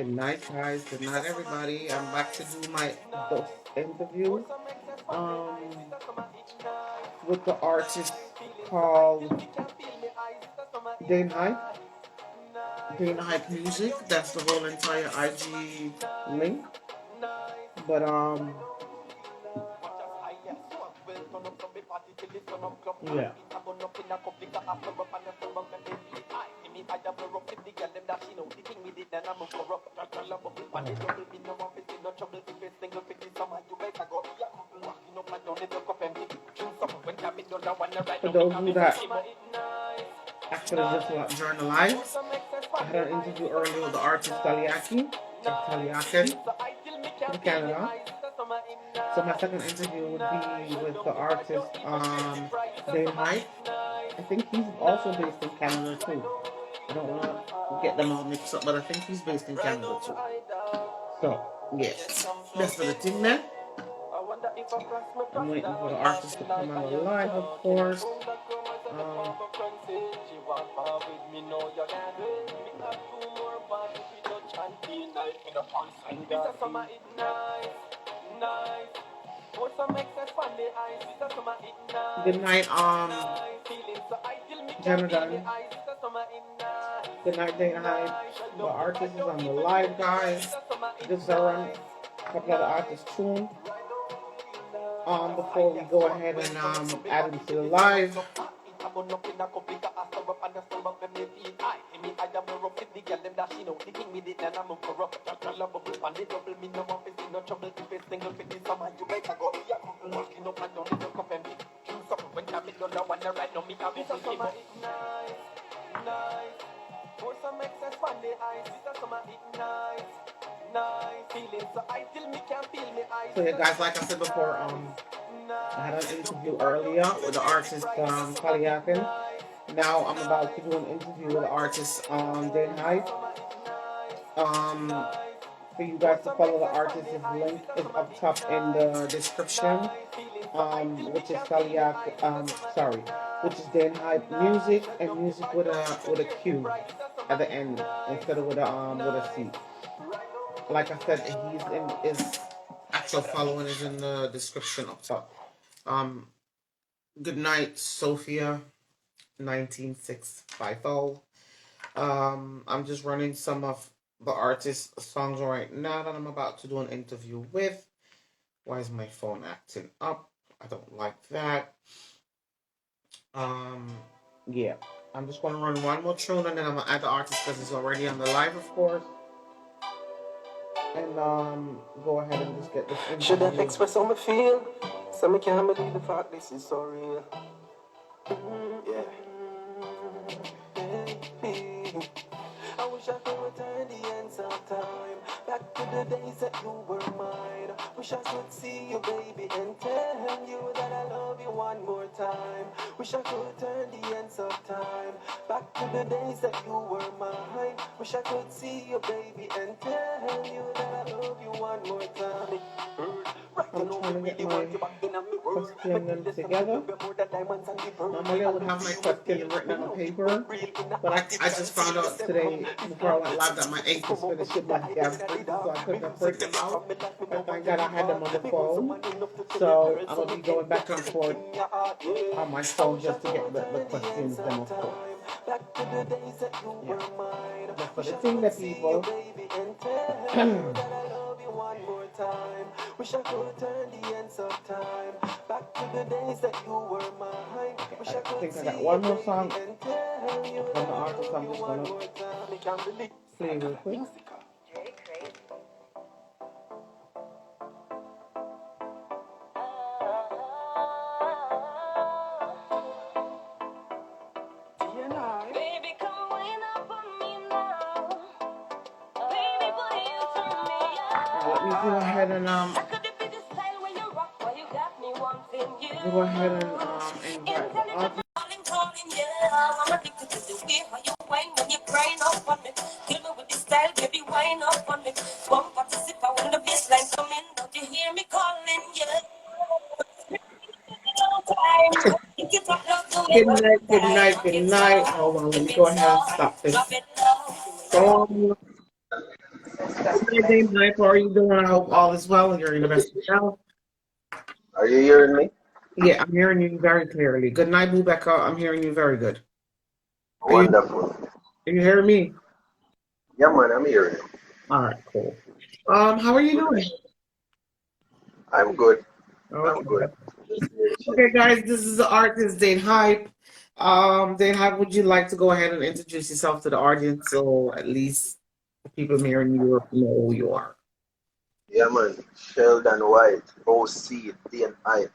Good night, guys. Good night, everybody. I'm back to do my this interview um, with the artist called Dane Hype. Dane Hype Music. That's the whole entire IG link. But yeah. For those of you that actually just joined the live, I had an interview earlier with the artist Taliaki, Taliaken from Canada. So my second interview would be with the artist Dane Hype. I think he's also based in Canada too. I don't want to get them all mixed up, but I think he's based in Canada too. So yeah, that's for the thing man. I'm waiting for the artist to come on the live, of course. Good night, Jonathan. Good night, Dana Hyde. The artist is on the live, guys. This is a couple of the artists' tune. Before we go ahead and add them to the live. So yeah, guys, like I said before, I had an interview earlier with the artist Kaliakin. Now I'm about to do an interview with the artist Dane Hyde. For you guys to follow the artist, his link is up top in the description. Which is which is Dane Hyde Music, and music with a Q at the end instead of with a C. Like I said, his actual following is in the description up top. Good night, Sophia 19650. I'm just running some of the artist's songs right now that I'm about to do an interview with. Why is my phone acting up? I don't like that. Yeah. I'm just gonna run one more tune and then I'm gonna add the artist because he's already on the live, of course. And go ahead and just get this interview. Should I express how I feel? So I can't believe the fact this is so real. Yeah. I wish I could return the ends of time, back to the days that you were mine. Wish I could see you, baby, and tell you that I love you one more time. Wish I could return the ends of time, back to the days that you were mine. Wish I could see you, baby, and tell you that I love you one more time. I'm trying to get my question together. Normally I would have my question written on paper, but I just found out today before I went live that my ink was finished with my gas print, so I couldn't print them out. But thank God I had them on the phone. So I'm going to be going back and forth on my phone just to get the questions done, of course. Yeah. But for the thing that people... Wish I could turn the ends of time, back to the days that you were mine. I think I got one more song from the artist. I'm just gonna play real quick. Let me go ahead and go ahead and invite the artist. I'm addicted to the way how you whine when you grind up on me. Kill me with this style, baby, whine up on me. Bump participate when the bassline come in. Don't you hear me calling? Yeah. Good night, good night, good night. Hold on, let me go ahead and stop this song. Hi, Dame Hype. How are you doing? I hope all is well and you're in the best of health. Are you hearing me? Yeah, I'm hearing you very clearly. Good night, Bubeka. I'm hearing you very good. Wonderful. Are you hearing me? Yeah, man, I'm hearing you. All right, cool. How are you doing? I'm good. I'm Okay. good. Just here Okay, chilling. guys, this is the artist Dane Hype. Dane Hype, would you like to go ahead and introduce yourself to the audience so at least the people here in Europe know who you are? Yeah, man. Sheldon White, OC, DNI,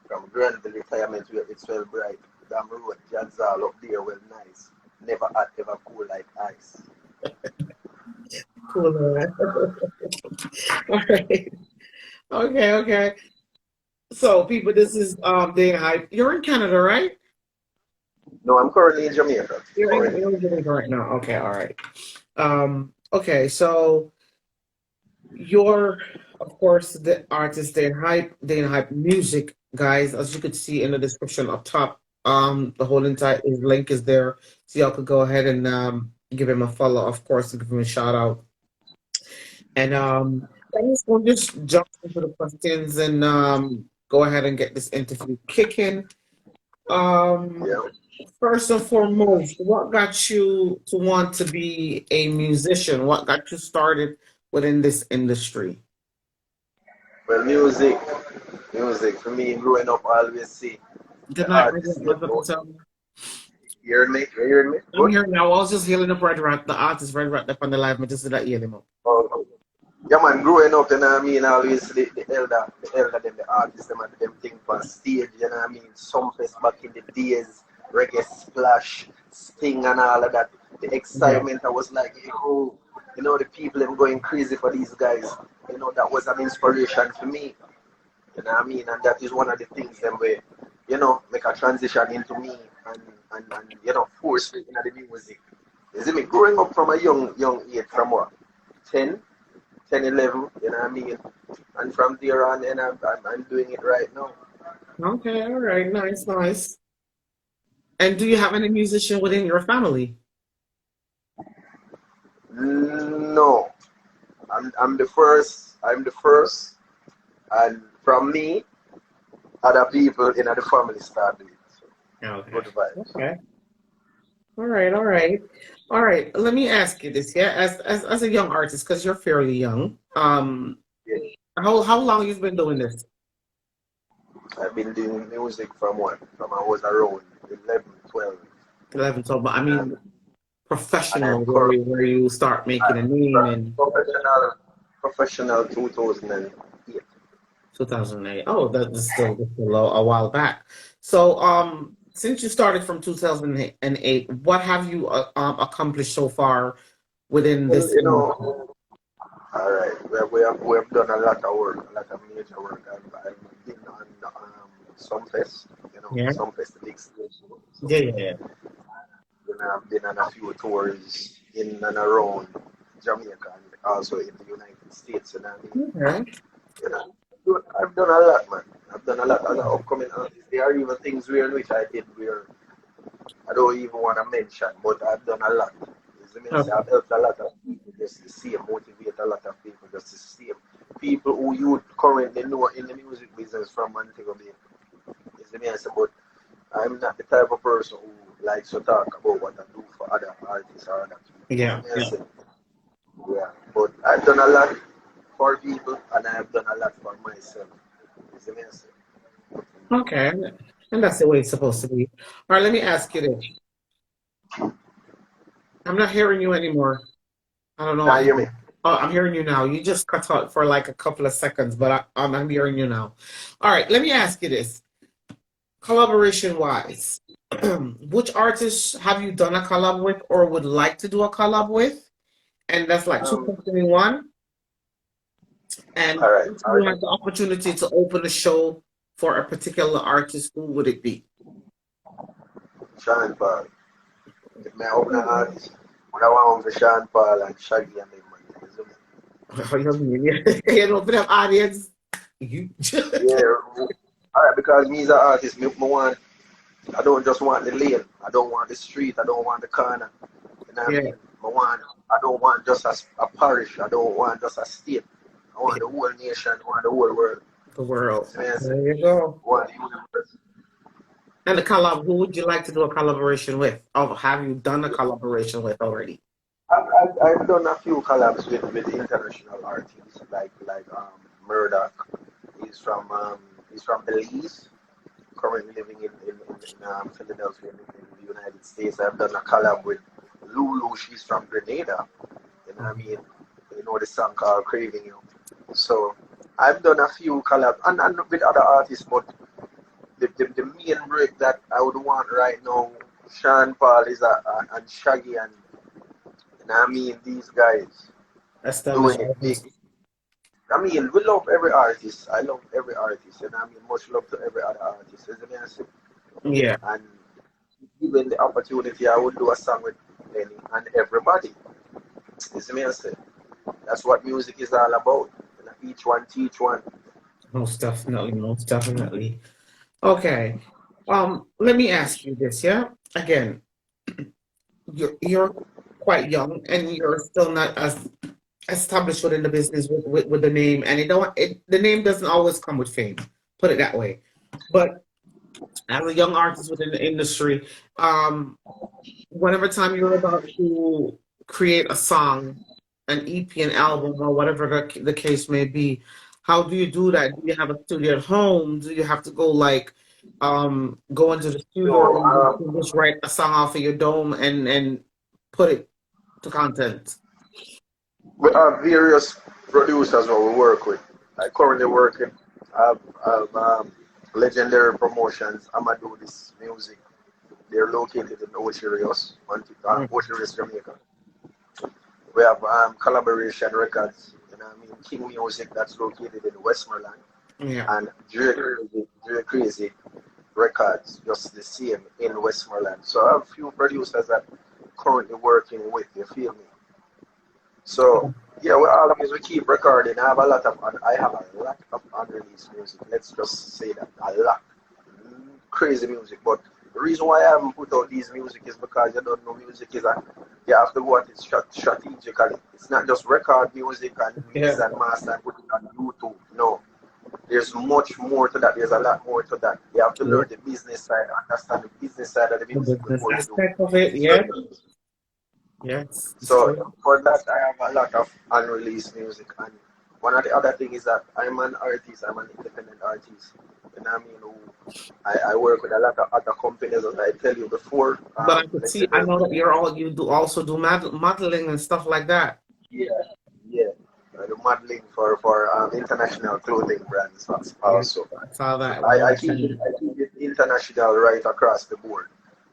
from Granville Retirement where it's well bright. Damn road, jazz all up there, well nice. Never hot, ever cool like ice. Cool, man. All right. Okay, okay. So, people, this is Dane Hype. You're in Canada, right? No, I'm currently in Jamaica. Currently. You're in Jamaica right now. Okay, all right. Okay, so you're, of course, the artist Dane Hype Music, guys. As you could see in the description up top, the whole entire his link is there, so y'all could go ahead and give him a follow, of course, and give him a shout out. And we'll just jump into the questions and go ahead and get this interview kicking. Yeah. First and foremost, what got you to want to be a musician? What got you started within this industry? Well, music. For me, growing up, I always see Good the night, artists get more. Red. You hearing me? You hearing me? I'm Good? here now. I was just healing up Red Rat, the artist Red Rat up on the live, but just that heal him up. Oh, yeah, man, growing up, you know what I mean, I always see them, the artists, them, and them thing on stage, you know what I mean, some place back in the days, reggae splash, sting and all of that, the Yeah. excitement, I was like, yo, you know, the people, them going crazy for these guys, you know, that was an inspiration for me, you know what I mean, and that is one of the things, them where, you know, make a transition into me, and you know, force me into the music. You see me, growing up from a young age, from what, 10? 10, 11, you know what I mean? And from there on, and I'm doing it right now. Okay, all right, nice, nice. And do you have any musician within your family? No, I'm the first. I'm the first, and from me, other people in the family start doing it. So, Okay. good vibes. Okay. All right, all right. All right. Let me ask you this, yeah, as a young artist, because you're fairly young. Yeah. How long you've been doing this? I've been doing music from what? From I was around 11, 12. 11, so but I And, mean and professional I'm currently where you start making a name in professional 2008. 2008. Oh, that's still a while back. So since you started from 2008, what have you accomplished so far within Well, this you industry? know, all right, we have done a lot of work, a lot of major work. I've been on some fest, you know, Yeah. some fest, the big stage. So, Yeah, yeah, you know, I've been on a few tours in and around Jamaica and also in the United States. And I mean, yeah. Okay. you know, I've done a lot, man. I've done a lot of upcoming artists. There are even things where in which I did where I don't even want to mention, but I've done a lot. You see me? Okay. I've helped a lot of people just to see, motivate a lot of people just to see people who you currently know in the music business from Montego Bay. You see me? I say, but I'm not the type of person who likes to talk about what I do for other artists or other people. You see Yeah, me? I yeah. say, yeah, but I've done a lot for people and I've done a lot for myself. You see me? I say, Okay. And that's the way it's supposed to be. All right, let me ask you this. I'm not hearing you anymore. I don't know now what you hear me? happened. Oh, I'm hearing you now. You just cut out for like a couple of seconds, but I'm hearing you now. All right, let me ask you this. Collaboration wise, which artists have you done a collab with or would like to do a collab with? And that's like two Um, questions in one. And all right, if all you right. had the opportunity to open a show for a particular artist, who would it be? Sean Paul. If my open artist, what I want for Sean Paul and Shaggy and them, man. You see me? Oh, you mean you know, for the audience? You Yeah, all right, because me as an artist, I don't just want the lane. I don't want the street. I don't want the corner. You know what I yeah. mean? I want I don't want just a parish. I don't want just a state. I want the whole nation. I want the whole world. The world. See me I say? There you go. I want the universe. And the collab, who would you like to do a collaboration with? Or have you done a collaboration with already? I've done a few collabs with international artists like Murdoch. He's from Belize, currently living in Philadelphia in the United States. I've done a collab with Lulu. She's from Grenada. You know what I mean? You know the song called Craving You. So I've done a few collabs and with other artists, but the main break that I would want right now, Sean Paul is and Shaggy and you know what I mean, these guys Established doing it big. artist. I mean, we love every artist. I love every artist, and I mean, much love to every other artist. Isn't it? Yeah. And given the opportunity, I would do a song with any and everybody. Isn't it? That's what music is all about. You know, each one teach one. Most definitely, most definitely. Okay. Let me ask you this, yeah? Again, you're quite young and you're still not as established within the business with the name, and the name doesn't always come with fame, put it that way. But as a young artist within the industry, whenever time you're about to create a song, an EP, an album, or whatever the case may be, how do you do that? Do you have a studio at home? Do you have to go like go into the studio So, or you just write a song off of your dome and put it to content? we have various producers who we work with. I currently working. I've Legendary Promotions. I'ma do this music. They're located in Ocho Rios, Ocho Rios, Jamaica. We have Collaboration Records, you know what I mean? King Music that's located in Westmoreland, Yeah. and Dre Crazy Records, just the same in Westmoreland. So I have a few producers that currently working with, you feel me? So yeah, we always we keep recording. I have a lot of unreleased music. Let's just say that a lot, crazy music. But the reason why I haven't put out these music is because you don't know music is a you have to go at it strategically. It's not just record music and mix Yeah. and master and put it on YouTube. No, there's much more to that. There's a lot more to that. You have to Yeah. learn the business side, understand the business side of the The music business before you do aspect of it, yeah. certain. Yes, it's So true. for that, I have a lot of unreleased music, and one of the other thing is that I'm an artist. I'm an independent artist, and I mean, I work with a lot of other companies, as I tell you before. But I could see, I Legendary. know that you do also do modeling and stuff like that. Yeah, yeah. I do modeling for international clothing brands Yeah, also. I saw that. I keep it international right across the board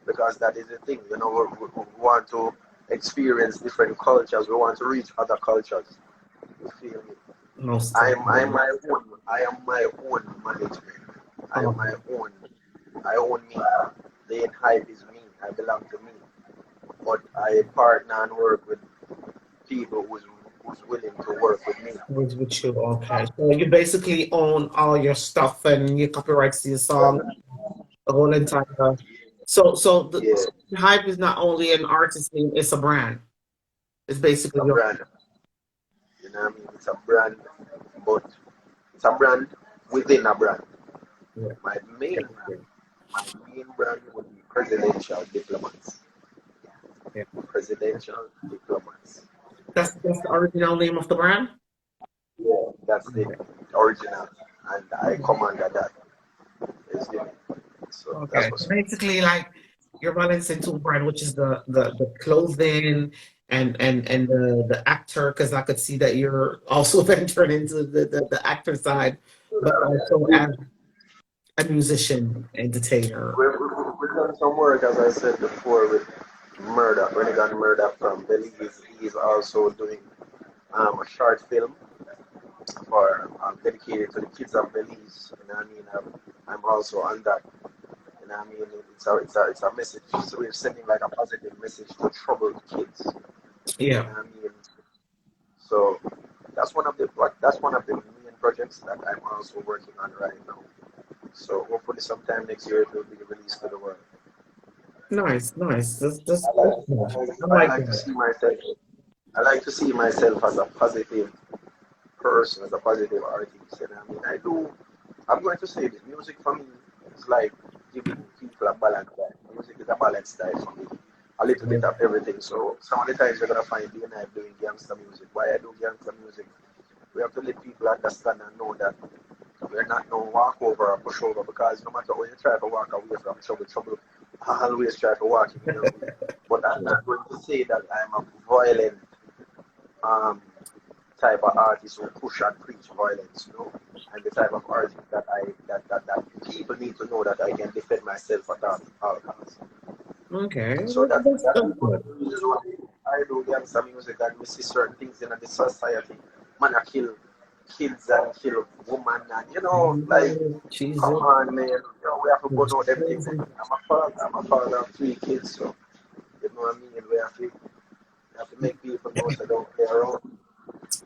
because that is the thing. You know, we want to experience different cultures. We want to reach other cultures. You feel me? Most I'm definitely. my own. I am my own management. I am my Okay. own. I own me. The hype is me. I belong to me. But I partner and work with people who's willing to work with me. With you, okay. So you basically own all your stuff and your copyrights to your song, the whole entire. So Yeah, the Hype is not only an artist name, it's a brand. It's it's basically a your. brand. You know what I mean? It's a brand, but it's a brand within a brand. Yeah. My main brand, my main brand would be Presidential Diplomats. Yeah. Presidential Diplomats. That's the original name of the brand. Yeah, that's the Okay. original, and I come under that. You see me? So that's Okay. So what's basically, like you're balancing two brand, which is the clothing and the actor, because I could see that you're also venturing into the actor side, but also as a musician, entertainer. we've done some work, as I said before, with Murdoch, Renegade Murdoch from Belize. He's also doing a short film for dedicated to the kids of Belize. You know what I mean? I'm also on that. You know what I mean? It's a message. So we're sending like a positive message to troubled kids. You Yeah. know what I mean? So that's one of the main projects that I'm also working on right now. So hopefully sometime next year it will be released to the world. Nice, nice. That's I like good. I I like like to that. see myself. I like to see myself as a positive person, as a positive artist. And I mean, I'm going to say that music for me is like giving people a balance diet. Music is a balance diet for me. A little bit of everything. So some of the times you're gonna find me and I doing gangster music. Why I do gangster music? We have to let people understand and know that we're not no walkover or pushover, because no matter when you try to walk away from trouble, trouble always try to walk in your way. But I'm not going to say that I'm a violent um, type of artist who push and preach violence, you know. And the type of artist that that people need to know that I can defend myself at all costs. Okay, So that's that's one of good. the reasons why I do gangster music, and we see certain things in the society. Man, I kill kids and kill women, and like, come Jesus. on, man, we have to go It's know them things. crazy. I'm a father of 3 kids, so you know what I mean. We have to make people know so they don't play around.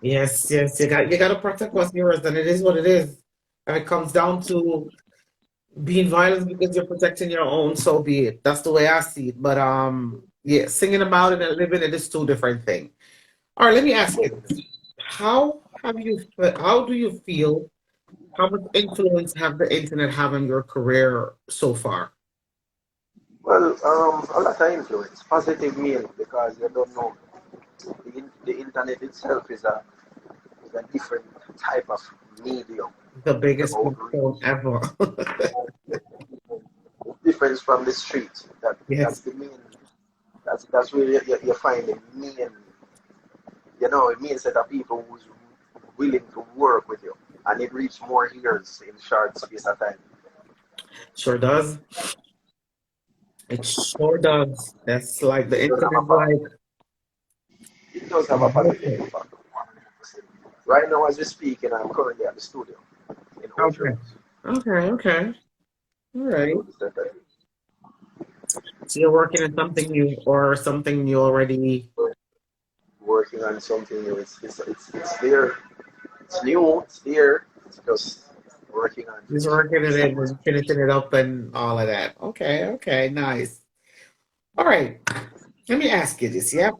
Yes, yes, you got to protect what's yours, and it is what it is. And it comes down to being violent because you're protecting your own, so be it. That's the way I see it. But yeah, singing about it and living it is two different things. All right, let me ask you this. How do you feel, how much influence have the internet have on your career so far? Well, a lot of influence, positive meaning, because you don't know the internet itself is a different type of medium. The It's biggest about phone reach. ever. Difference from the street. That's Yes, the main. That's where you find the main. A main set of people who's willing to work with you, and it reach more ears in short space of time. sure does. It sure does. That's like the It does have internet, a like, it does have a positive impact. 100%. Right now, as we speak, and I'm currently at the studio in Ocho okay, okay, okay. All right. Road. So you're working on something new or something you already Working on something new. It's there. It's new. It's there. It's just working on just working it finishing. in and finishing it up and all of that. Okay, okay, nice. All right. Let me ask you this, yeah?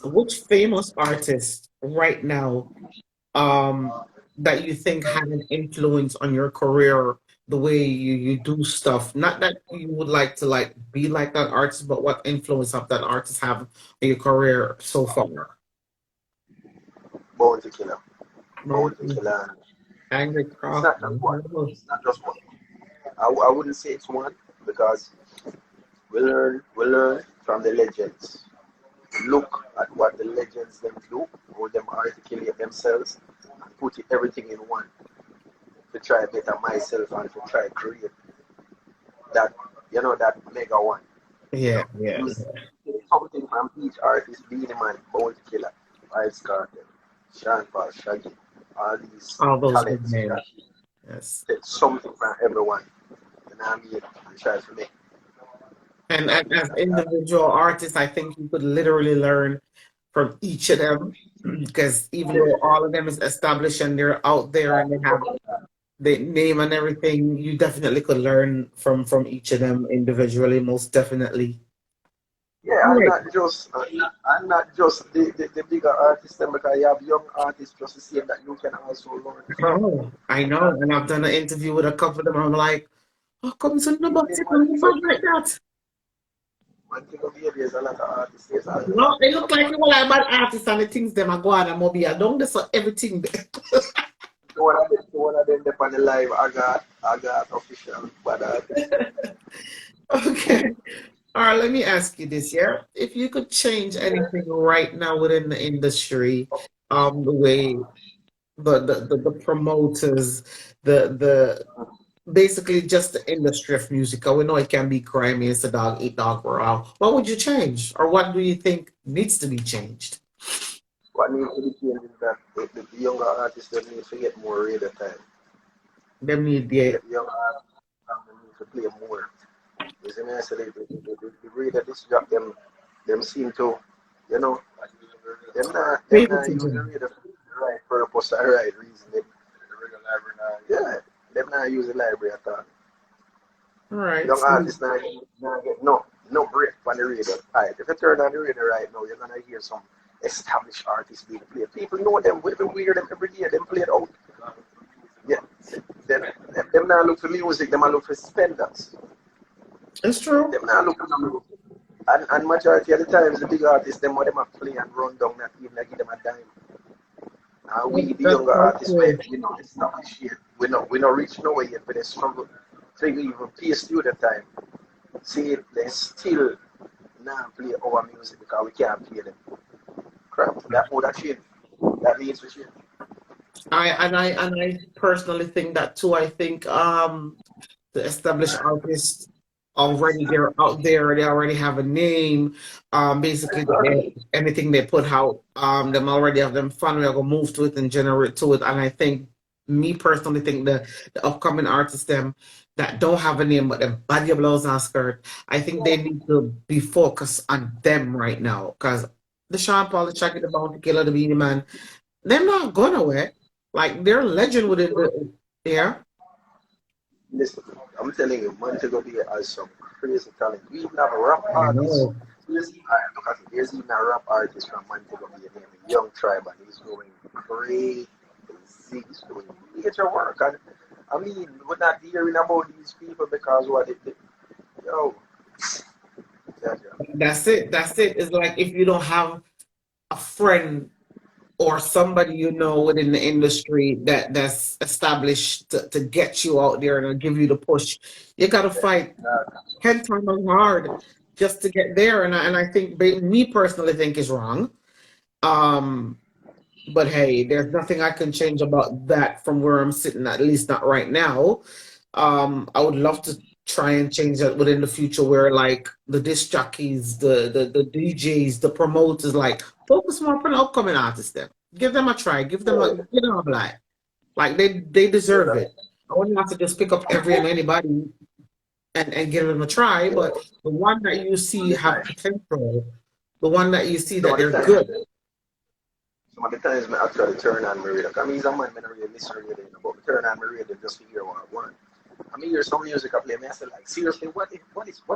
Which famous artist right now that you think had an influence on your career, the way you do stuff? Not that you would like to like be like that artist, but what influence have that artist have on your career so far? Bounty Killer. Bounty Mostly Killer. Angry It's Craft. not just one. It's not just one. I wouldn't say it's one, because we learn from the legends. Look at what the legends them do, how them articulate themselves, and put everything in one to try better myself and to try create that that mega one. You Yeah, know, yeah. use something from each artist, Beenie Man, Bounty Killer, Vybz Kartel, Sean Paul, Shaggy, all these All those big talents. names. Yes. Take something from everyone. You know what I mean? And try to make And as individual artists, I think you could literally learn from each of them because even though all of them is established and they're out there and they have the name and everything, you definitely could learn from each of them individually, most definitely. yeah, All I'm right. not just the bigger artists them, because you have young artists just the same that you can also learn from. Oh, I know. And I've done an interview with a couple of them. I'm like, how come so nobody One can thing move like that? of the there's a lot of artists, there's a No, lot they of look like you artists. like bad artists and the things them are going and mobile. Don't they so everything there. The one of them up on the live, I got official bad artists. Okay. All right, let me ask you this, yeah? If you could change anything right now within the industry, the way the promoters, the basically just the industry of music. We know it can be grimy, it's a dog eat dog world. What would you change, or what do you think needs to be changed? What needs to be changed is that the younger artists they need to get more radio time. Them need the The younger artists they need to play more. You see me? So the radio disc jock them seem to, you know, them people not to use the do. radio for the right purpose or right reason. Yeah, them not use the library at all. All right. Young So, artists not get no break on the radio. Right. If you turn on the radio right now, you're gonna hear some. established artists being played. People know them, we hear them every year, them played out. Yeah. Them now look for music, them now look for spenders. It's true. Them now look for music. And majority of the times the big artists, them what them a play and run down, not even give them a dime. We the That's younger so artists true. we not established yet. We not reach nowhere yet, but they struggle to even pay student time. See, they still now play our music because we can't pay them. Crap, that would have changed. That needs to change. I personally think that too. I think the established artists already they're out there. They already have a name. Basically, anything they put out, them already have them fun. We're gonna move to it and generate to it. And I think, me personally, think the upcoming artists them that don't have a name but them body blows and skirt. I think they need to be focused on them right now because the Sean Paul, the Shaggy, the Bounty Killer, the Beanie Man, they're not going away. Like they're legend within the yeah. Listen, I'm telling you, Montego Bay has some crazy talent. We even have a rap I artist. know. There's even a rap artist from Montego Bay named Young Tribe, and he's going crazy. He's doing major work. And I mean, we're not hearing about these people because what they did. Yo. Yeah. That's it. That's it. It's like if you don't have a friend or somebody you know within the industry that's established to get you out there and give you the push, you gotta fight 10 times as hard just to get there. And I think me personally think is wrong. But hey, there's nothing I can change about that from where I'm sitting, at least not right now. I would love to try and change that within the future where like the disc jockeys, the DJs, the promoters, like focus more on upcoming artists then. Give them a try, give them a black. Like they deserve it. I wouldn't have to just pick up every and anybody and give them a try, but the one that you see have potential, the one that you see that they're good. Some of the times I actually turn on my radio. I mean, he's a man, I don't really listen to radio, but I turn on my radio just to hear what I want. I mean, hear some music I play, and I say, like, seriously, what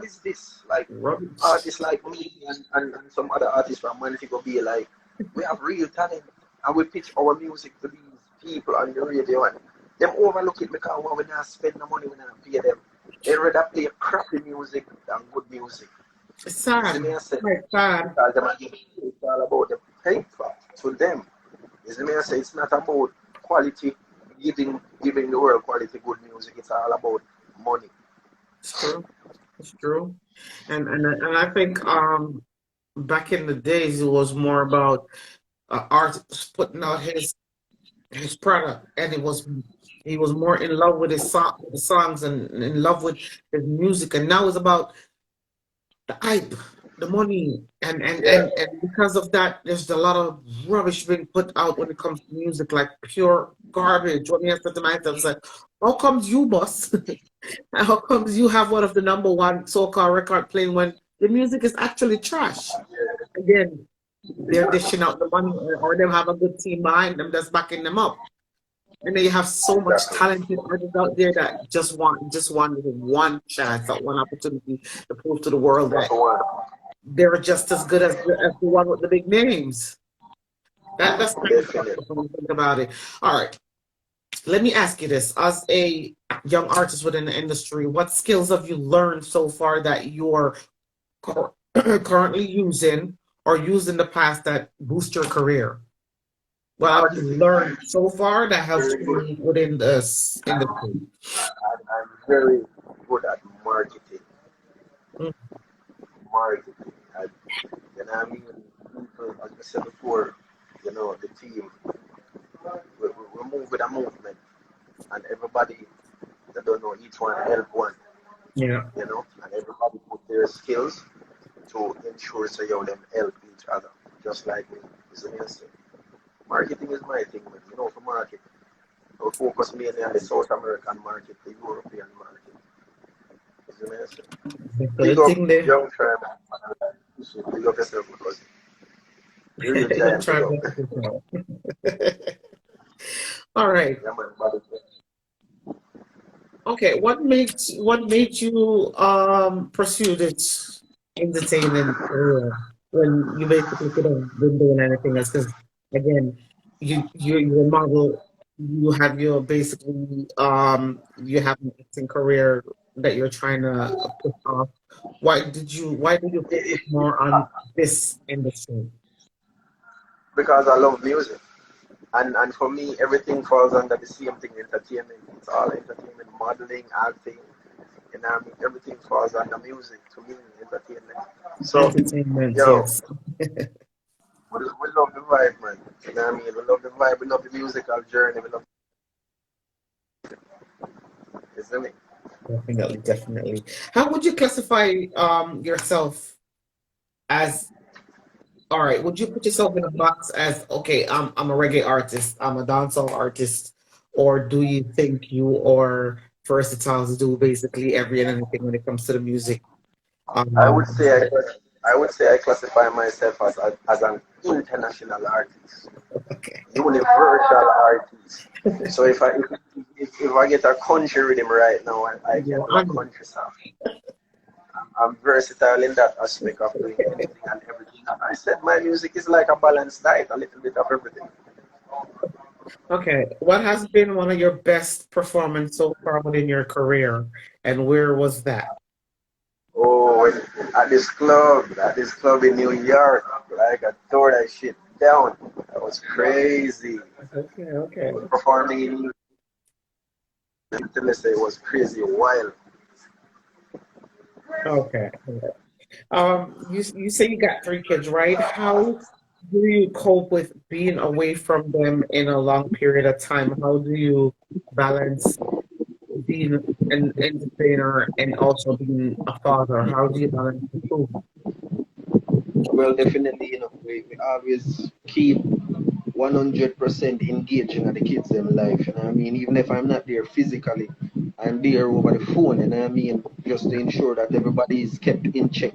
is this? Like, Rubbish. artists like me and some other artists from Montego Bay, like, we have real talent, and we pitch our music to these people on the radio, and them overlook it because we not spend the money, we not pay them. They rather play crappy music than good music. It's sad. See me, I say, Quite sad. because them are giving it's all about the paper to them. You see me, I say, it's not about quality, giving the world quality good music. It's all about money. It's true. It's true. And I think back in the days it was more about artists putting out his product, and he was more in love with his songs and in love with his music, and now it's about the hype, the money, and because of that, there's a lot of rubbish being put out when it comes to music, like pure garbage. When you said to myself, it's like, how comes you, boss? How comes you have one of the number one so-called record playing when the music is actually trash? Again, they're dishing out the money, or them have a good team behind them that's backing them up. And then you have so much talented artists out there that just want one chance, that one opportunity to prove to the world that they're just as good as the one with the big names. That's kind of when you think about it. All right. Let me ask you this. As a young artist within the industry, what skills have you learned so far that you're currently using or used in the past that boost your career? What have you learned so far that helps you within this industry? I'm very good at marketing. Marketing. And, you know, I mean, people, as I said before, you know, the team, we move with a movement, and everybody, they don't know, each one help one. Yeah. You know, and everybody put their skills to ensure so you them help each other, just like me. Is marketing is my thing, man. You know, for market, I focus mainly on the South American market, the European market. Big up Young Tribe. Big up yourself, because you're a giant. All right. Yeah, man, okay, what made you pursue this entertainment career? when you basically could have been doing anything else? Because again, you're a model. You have your basically you have an acting career that you're trying to push off. Why did you focus It- more on this industry? because I love music. And for me, everything falls under the same thing, entertainment. It's all entertainment, modeling, acting. You know what I mean? Everything falls under music to me, entertainment. So, Entertainment, yo, yes. we love the vibe, man. You know what I mean? We love the vibe, we love the musical journey, we love it, isn't it? Definitely, definitely. How would you classify yourself as, all right, would you put yourself in a box as, okay, I'm a reggae artist, I'm a dancehall artist, or do you think you are versatile to do basically every and anything when it comes to the music? I would Um, say I would say I classify myself as an international artist, okay. universal artist. So if I get a country rhythm right now, I can You're do a on it. country song. I'm versatile in that aspect of doing anything and everything. I said my music is like a balanced diet, a little bit of everything. Okay. What has been one of your best performance so far within your career, and where was that? Oh, at this club in New York, like I tore that shit down. That was crazy. Okay, okay. Performing in New York, let's say it was crazy wild. Okay. You say you got three kids, right? How do you cope with being away from them in a long period of time? How do you balance being an entertainer and also being a father? How do you balance the two? Well, definitely, we always keep 100% engaging in the kids' in life. You know what I mean? Even if I'm not there physically, I'm there over the phone. You know what I mean? Just to ensure that everybody is kept in check.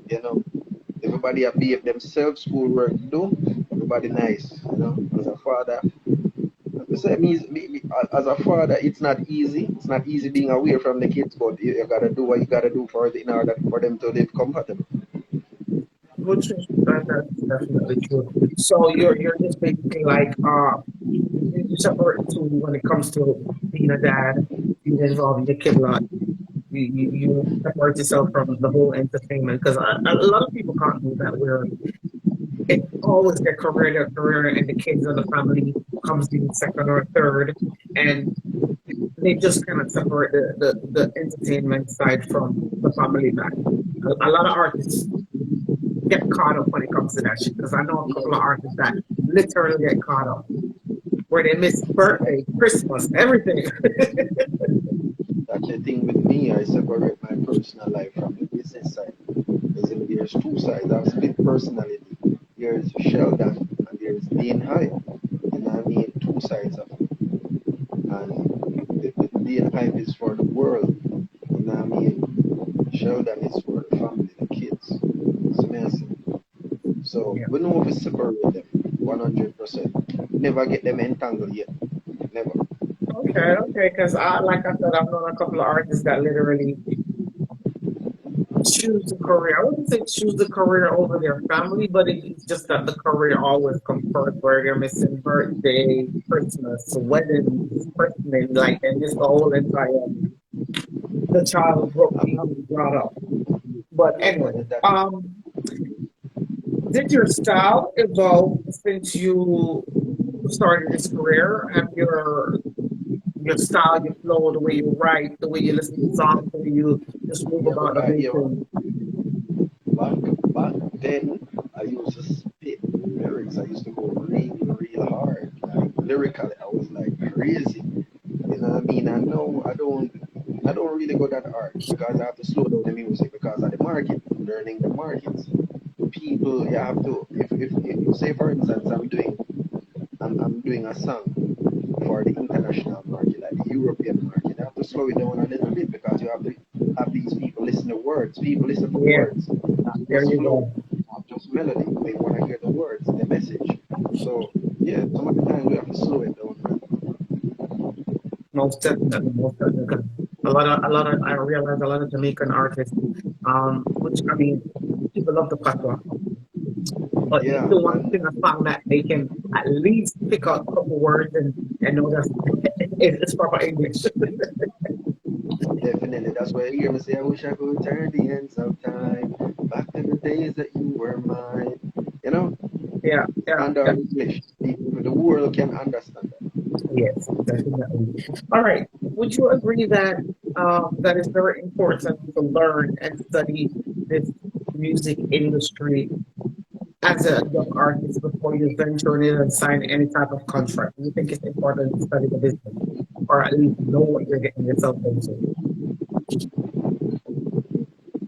You know, everybody have behave themselves, schoolwork do. Everybody nice. You know, as a father. So as a father, it's not easy. It's not easy being away from the kids, but you gotta do what you gotta do in order for them to live comfortable. Which is that's definitely true. So you're just basically like you separate the two when it comes to being a dad, being involved in the kid life. You separate yourself from the whole entertainment because a lot of people can't do that. Where it's always their career, and the kids or the family comes in second or third, and they just kind of separate the entertainment side from the family life. A lot of artists get caught up when it comes to that shit because I know a couple of artists that literally get caught up where they miss birthday, Christmas, everything. That's the thing with me. I separate my personal life from the business side. Because there's two sides. I have split personality. There's Sheldon and there's Dean High. You know what I mean? Two sides of it. And the Dean High is for the world. You know what I mean? Sheldon is for the family, the kids. So, me I say. So Yeah. we know we separate them 100%. Never get them entangled yet. Never. Okay, okay, because like I said, I've known a couple of artists that literally choose the career. I wouldn't say choose the career over their family, but it's just that the career always comes first, where they're missing birthday, Christmas, weddings, christening, like, and just the whole entire the child being brought up. But anyway, That, did your style evolve since you started this career? Have your style, your flow, the way you write, the way you listen to songs, the way you just move about the whole yeah, thing? back then, I used to spit lyrics. I used to go real hard, like lyrically. I was like crazy. You know what I mean? I know I don't really go that hard because I have to slow down the music because of the market, learning the markets. People, you have to. If say for instance, I'm doing a song for the international market, like the European market. You have to slow it down a little bit because you have to have these people listen to words. People listen for Yeah, words, not there just you flow, go. not just melody. They want to hear the words, the message. So yeah, some of the times we have to slow it down. Most definitely, most definitely. I realize a lot of Jamaican artists, which I mean, people love the patois, but they Yeah, still want to and sing a song that they can at least pick out a couple words and know that it's proper English. definitely, that's why you hear me say, I wish I could turn the ends of time back to the days that you were mine. You know, Yeah, yeah, and yeah. our English, the world can understand that. Yes, definitely. All right. Would you agree that that is very important to learn and study this music industry as a young artist before you venture in and sign any type of contract? Do you think it's important to study the business or at least know what you're getting yourself into?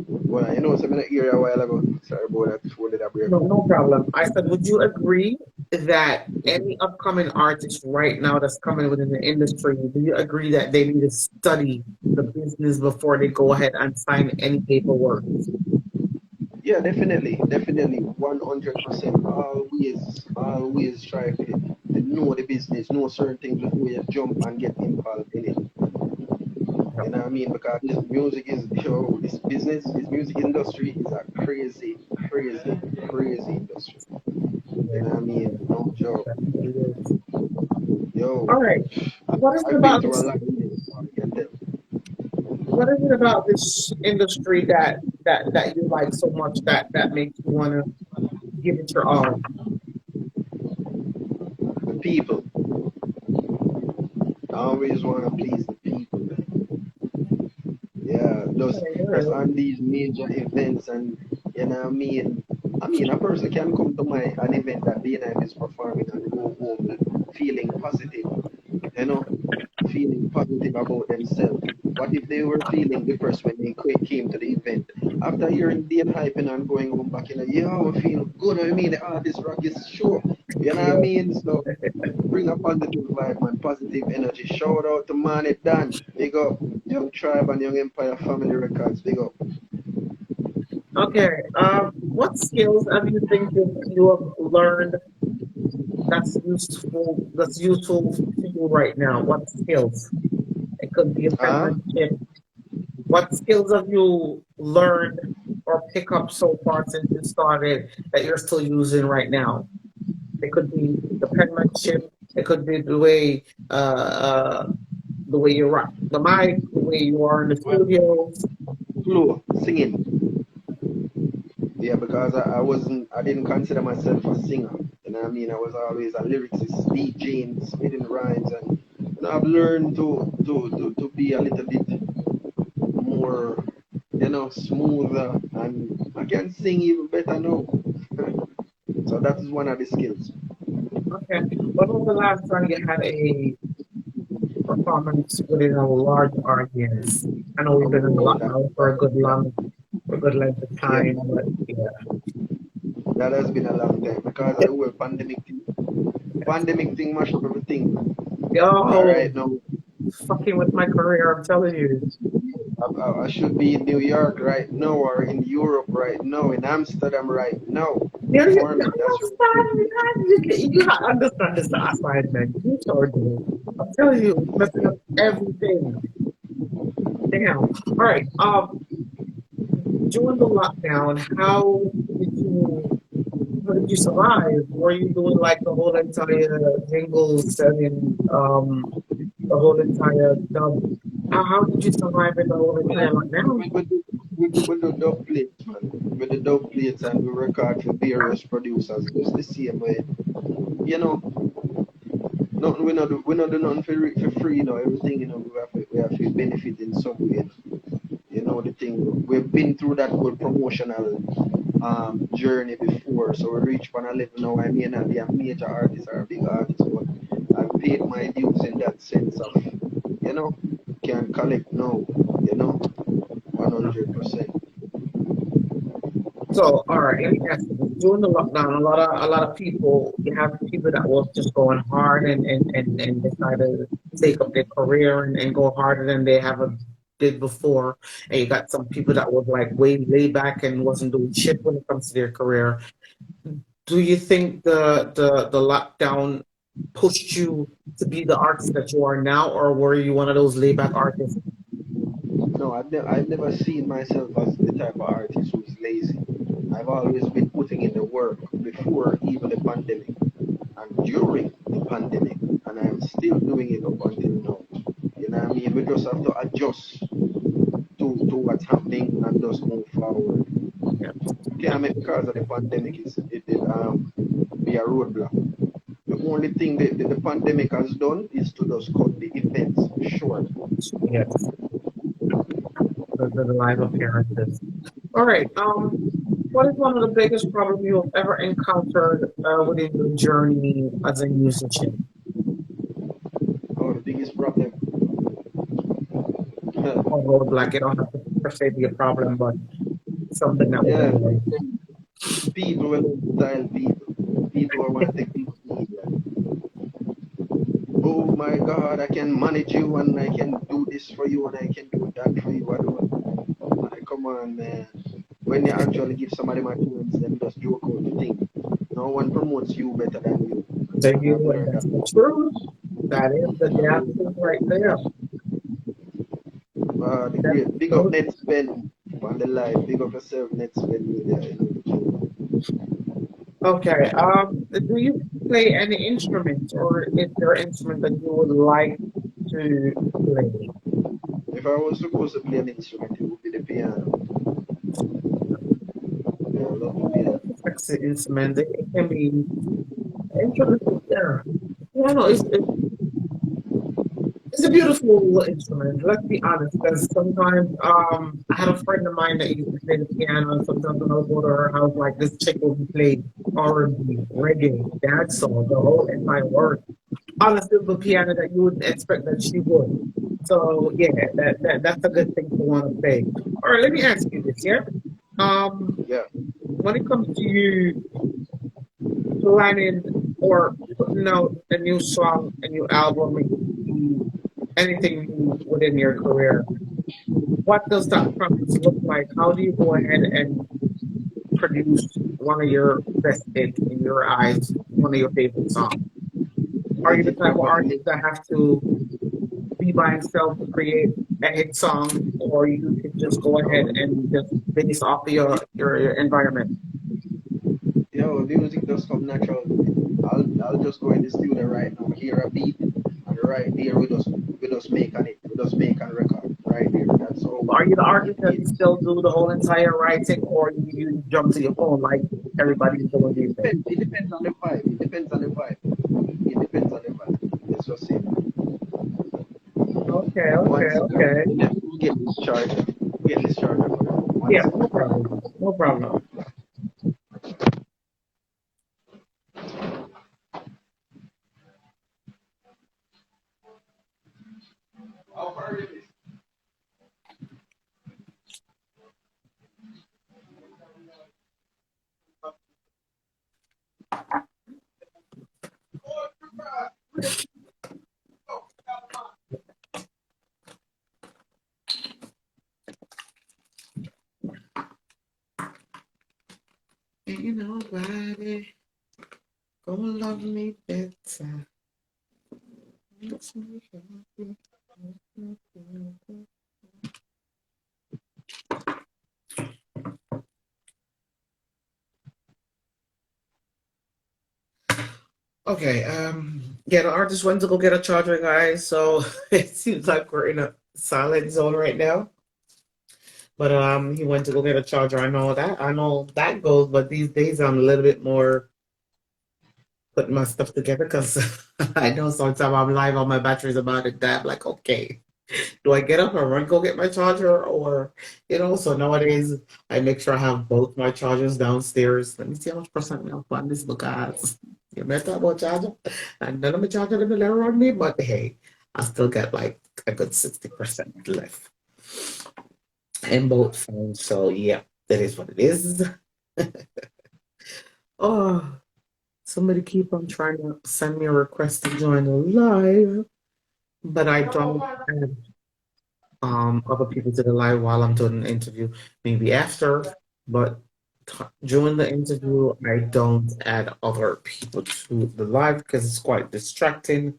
Well, you know, so I'm in here a while ago. Sorry about that. Before did I break No, up? no problem. I said, would you agree that any upcoming artist right now that's coming within the industry, do you agree that they need to study the business before they go ahead and sign any paperwork? Yeah, definitely, definitely, 100%. Always try to know the business, know certain things before you jump and get involved in it. You know what I mean? Because this music is, this business, this music industry is a crazy, crazy, crazy industry. You Yeah, know what I mean? No joke. definitely is. Yo, All right. What is it I've been about through a this? lot of this, so I can tell. What is it about this industry that you like so much that makes you want to give it your all? The people. I always want to please the people. Yeah, Okay, just on these major events, and you know what I mean. I mean, a person can come to an event that BNM is performing and go home feeling positive, you know, feeling positive about themselves. What if they were feeling depressed when they came to the event? After hearing Dean hyping and going home back in, yo, I feel good. I mean, the artist rock is sure. You know what I yeah. mean? So bring a positive vibe, man, positive energy. Shout out to Man It Dan. Big up. Young Tribe and Young Empire Family Records. Big up. Okay. What skills have you think you have learned that's useful to you right now? What skills? It could be a Uh, penmanship. What skills have you learned or pick up so far since you started that you're still using right now? It could be the penmanship. It could be the way you rock the mic, the way you are in the studio. flow, singing. Yeah, because I didn't consider myself a singer. You know what I mean? I was always a lyricist, DJing, spitting rhymes, and I've learned to be a little bit more, smoother, and I can sing even better now. So that is one of the skills. Okay. When was the last time you had a performance within a large audience? I know we've been in the Oh, lockdown for a good that, for a good length of yeah, time, but yeah. that has been a long time because I do a pandemic thing. Pandemic thing mash up everything. All Yo, right, now fucking with my career, I'm telling you. I should be in New York right now, or in Europe right now, in Amsterdam right now, You performing. That's right. understand, you understand this assignment. You sure do. I'm telling you, it's messing up everything. Damn. All right. During the lockdown, how did you survive? Were you doing like the whole entire jingle setting, the whole entire dub? How did you survive in the whole entire lockdown? With the dub plates, man. With the dub plates, and we record for various producers. Just the same way. You know, nothing we not do nothing for free, everything, we have to benefit in some way. The thing, we've been through that whole promotional journey before, so we reach on a level now. I may not be a major artist or a big artist, but I've paid my dues in that sense of, you know, can collect now, 100%. So, all right, let me ask you. During the lockdown, a lot of people, you have people that was just going hard and decided to take up their career and go harder than they ever did before. And you got some people that was like way laid back and wasn't doing shit when it comes to their career. Do you think the lockdown pushed you to be the artist that you are now, or were you one of those laid back artists? No, I've never seen myself as the type of artist who's lazy. I've always been putting in the work before even the pandemic and during the pandemic, and I'm still doing it up until now. You know what I mean? We just have to adjust to what's happening and just move forward. Yeah. Can't make because of the pandemic it did be a roadblock. The only thing the pandemic has done is to just cut the events short. Yes. The live appearances. All right. What is one of the biggest problems you've ever encountered within your journey as a musician? Oh, the biggest problem. Or roadblock? You don't have to per se be a problem, but something that was Yeah, annoying. people will style people who want to take people to media. Oh my God, I can manage you and I can do this for you and I can do that for you. I don't. Like, come on, man. When you actually give somebody my tunes, then just joke out the thing. No one promotes you better than you. So And I've you, and learned that's that. the truth. That is the damn truth right there. The That's great big up the Net Spend on the live. Big up yourself, Net Spend Media. okay. Do you play any instruments, or is there an instrument that you would like to play? If I was supposed to play an instrument, it would be the piano. Yeah, I love the piano. Sexy instrument. It can be interesting. Yeah. Piano it's a beautiful instrument. Let's be honest, because sometimes I had a friend of mine that used to play the piano, and sometimes when I would go to her house, like this chick would play R&B, reggae, dancehall, the whole entire work on a simple piano that you wouldn't expect that she would. So yeah, that's a good thing to want to play. All right, let me ask you this, yeah. Um, Yeah. when it comes to you planning or putting out a new song, a new album, anything new within your career, what does that process look like? How do you go ahead and produce one of your best hits in your eyes, one of your favorite songs? Are you Get the it type of properly artist mixed. that have to be by himself to create a hit song, or you can just go ahead and just base off of your environment? Yo, music just come natural. I'll just go in the studio right now, hear a beat, and right there we just make an it, we just make a record right there. That's how Are you the it artist that is. still do the whole entire writing, or you jump to your phone like everybody's doing these days? It depends on the vibe. It depends on the vibe. It depends on the vibe. Let's just say Okay, one okay, second. okay. We'll get this charger. Get this charger for now. One Yeah, no second. problem. No problem. How far is this? Ain't nobody gonna love me better. Okay, yeah, the artist went to go get a charger, guys, so it seems like we're in a silent zone right now. But he went to go get a charger. I know that goes, but these days I'm a little bit more putting my stuff together because I know sometimes I'm live on my batteries about it that I'm like, okay, do I get up and run go get my charger or so nowadays I make sure I have both my chargers downstairs. Let me see how much percent we have on this because you met that about charger and none of my charger them will ever on me, but hey, I still get like a good 60% left in both phones. So yeah, that is what it is. Oh, somebody keep on trying to send me a request to join the live, but I don't have other people to the live while I'm doing an interview, maybe after, but during the interview, I don't add other people to the live because it's quite distracting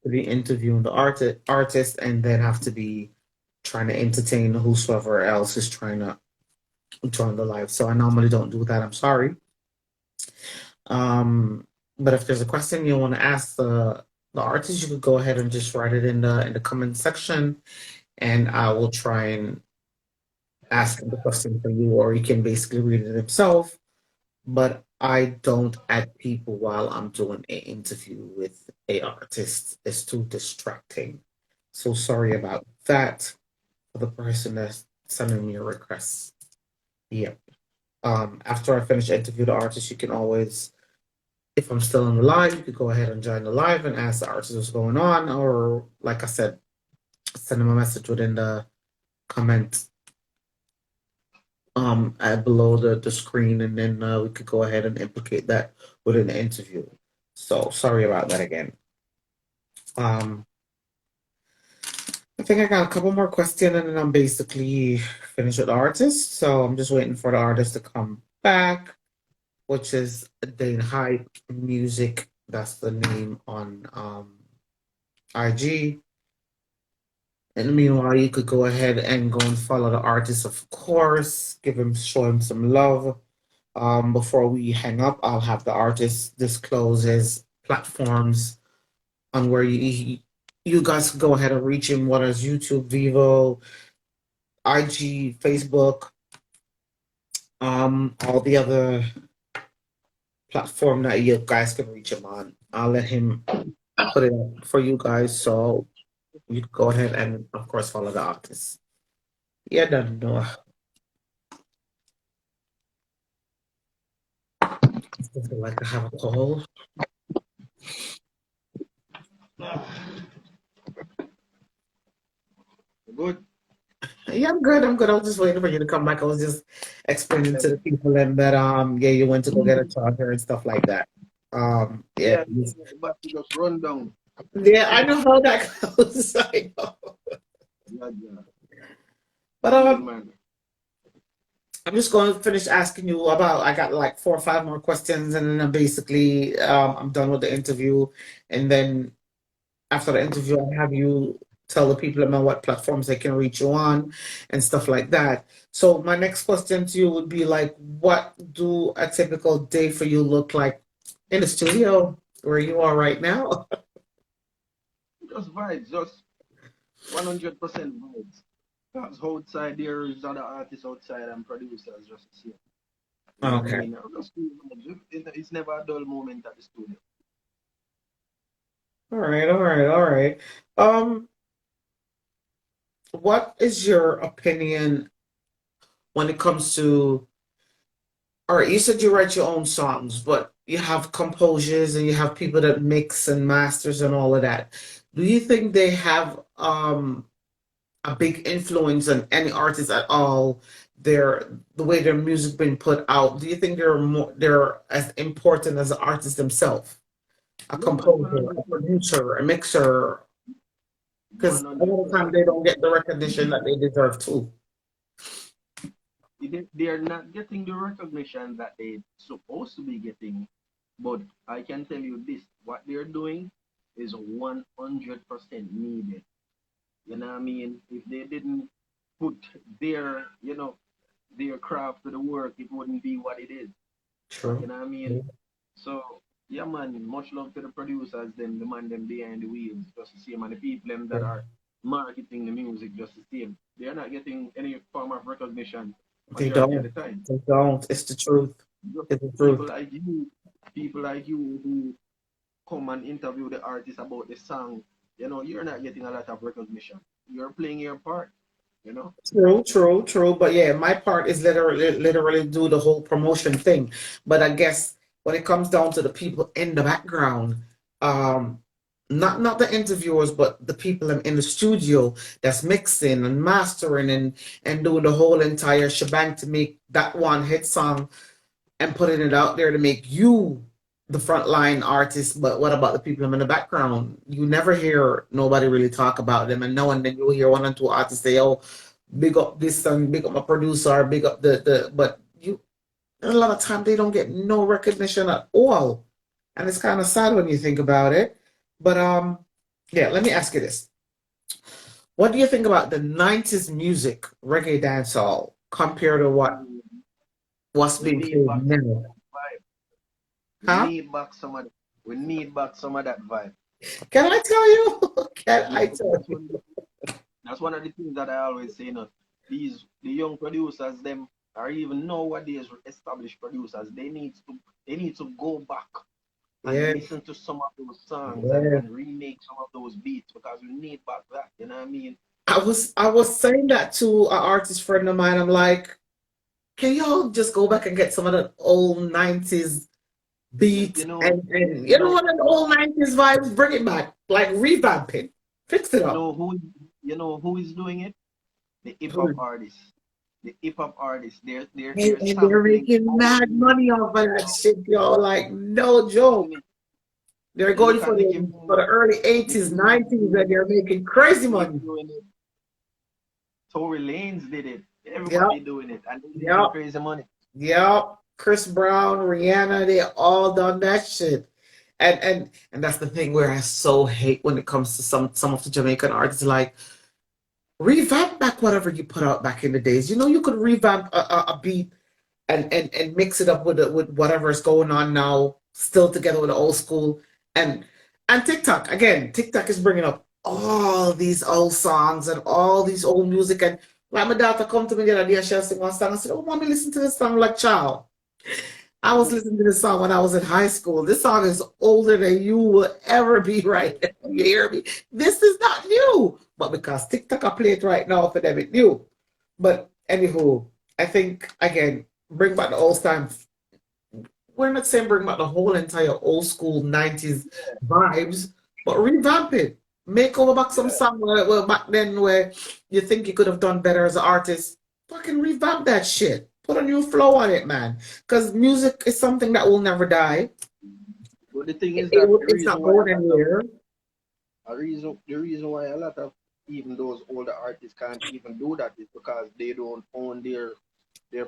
to be interviewing the artist and then have to be trying to entertain whosoever else is trying to join the live. So I normally don't do that. I'm sorry. But if there's a question you want to ask the artist, you could go ahead and just write it in the comment section, and I will try and ask the question for you, or you can basically read it himself. But I don't add people while I'm doing an interview with a artist. It's too distracting. So sorry about that for the person that's sending me a request. Yep. After I finish interview the artist, you can always, if I'm still on the live, you could go ahead and join the live and ask the artist what's going on, or like I said, send them a message within the comment below the screen, and then we could go ahead and implicate that within the interview. So sorry about that again. I think I got a couple more questions, and then I'm basically finished with the artist. So I'm just waiting for the artist to come back, which is Dane Hype Music. That's the name on IG. And meanwhile, you could go ahead and go and follow the artist, of course. Show him some love. Before we hang up, I'll have the artist disclose his platforms on where you guys can go ahead and reach him, whether it's YouTube, Vivo, IG, Facebook, all the other platform that you guys can reach him on. I'll let him put it up for you guys, so you can go ahead and, of course, follow the artist. Yeah, don't know. I feel like I have a call. Good. Yeah, I'm good. I'm good. I was just waiting for you to come back. I was just explaining to the people and that yeah, you went to go get a charger and stuff like that. Yeah. But you just run down. Yeah, I know how that goes. I know. Yeah. But Man. I'm just going to finish asking you about. I got like 4 or 5 more questions, and then basically I'm done with the interview. And then after the interview, I'll have you tell the people about what platforms they can reach you on and stuff like that. So my next question to you would be like, what do a typical day for you look like in the studio where you are right now? Just vibes, just 100% vibes. Because outside there is other artists outside and producers just the same. You know what I Okay. mean? Just feel vibes. It's never a dull moment at the studio. All right. What is your opinion when it comes to, all right, you said you write your own songs, but you have composers and you have people that mix and masters and all of that. Do you think they have a big influence on any artist at all? The way their music been put out. Do you think they're as important as the artist themselves? A No, man, composer, a producer, a mixer, because a lot of times they 100%. don't get the recognition that they deserve too. They are not getting the recognition that they're supposed to be getting. But I can tell you this, what they're doing is 100% needed. You know what I mean? If they didn't put their, their craft to the work, it wouldn't be what it is. True. You know what I mean? So, yeah, man, much love to the producers, them, the man, them behind the wheels, just the same, and the people them that are marketing the music, just the same. They're not getting any form of recognition They majority of don't. the time. They don't. It's the truth. Just It's the truth. people like you who come and interview the artist about the song, you're not getting a lot of recognition. You're playing your part, you know? True. But yeah, my part is literally do the whole promotion thing. But I guess when it comes down to the people in the background, um, not the interviewers, but the people in the studio that's mixing and mastering and doing the whole entire shebang to make that one hit song and putting it out there to make you the frontline artist. But what about the people in the background? You never hear nobody really talk about them, and no, and then you hear 1 or 2 artists say, "Oh, big up this song, big up my producer, big up the." But a lot of time they don't get no recognition at all, and it's kind of sad when you think about it. But yeah, let me ask you this: What do you think about the 90s music, reggae dancehall, compared to what's We being need played back now? vibe. We Huh? need back some of we need back some of that vibe. Can I tell you? Can You I know, tell you? that's one of the things that I always say, you know, the young producers, them or even nowadays established producers, they need to go back and Yeah, listen to some of those songs yeah. and remake some of those beats because we need back that, you know what I mean? I was saying that to an artist friend of mine. I'm like, can y'all just go back and get some of the old 90s beat You know, and you you know know, what, the old 90s vibes, bring it back, like revamp it, fix it you up. know who you know who is doing it? The hip hop artists. The hip hop artists. They're And they're sampling making old mad music. money off of that shit, y'all. Like, no joke. They're You going look for at Nicki the Minaj. early Nicki 80s, Minaj 90s, doing and it. they're making crazy Drake money. doing it. Tory Lanez did it. Yep, Everybody doing it, and they're making yep, crazy money. yep. Chris Brown, Rihanna, they all done that shit. And that's the thing where I so hate when it comes to some of the Jamaican artists, like revamp back whatever you put out back in the days. You know, you could revamp a beat and mix it up with whatever is going on now, still together with the old school. And and TikTok again, TikTok is bringing up all these old songs and all these old music. And like my daughter come to me the other day, she'll sing one song. I said, "Oh, mommy, listen to this song." Like, child, I was listening to this song when I was in high school. This song is older than you will ever be, right now. You hear me? This is not new. But because TikTok I play it right now for them, it's new. But anywho, I think again, bring back the old time. We're not saying bring back the whole entire old school 90s vibes, but revamp it. Make over back some Yeah. song where back then where you think you could have done better as an artist. Fucking revamp that shit. Put a new flow on it, man. Because music is something that will never die. But the thing is that It's not going anywhere. the reason why a lot of even those older artists can't even do that is because they don't own their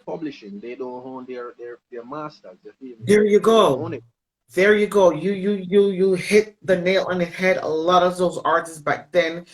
publishing. They don't own their masters. You feel me? There you They don't go. own it. There you go. You hit the nail on the head. A lot of those artists back then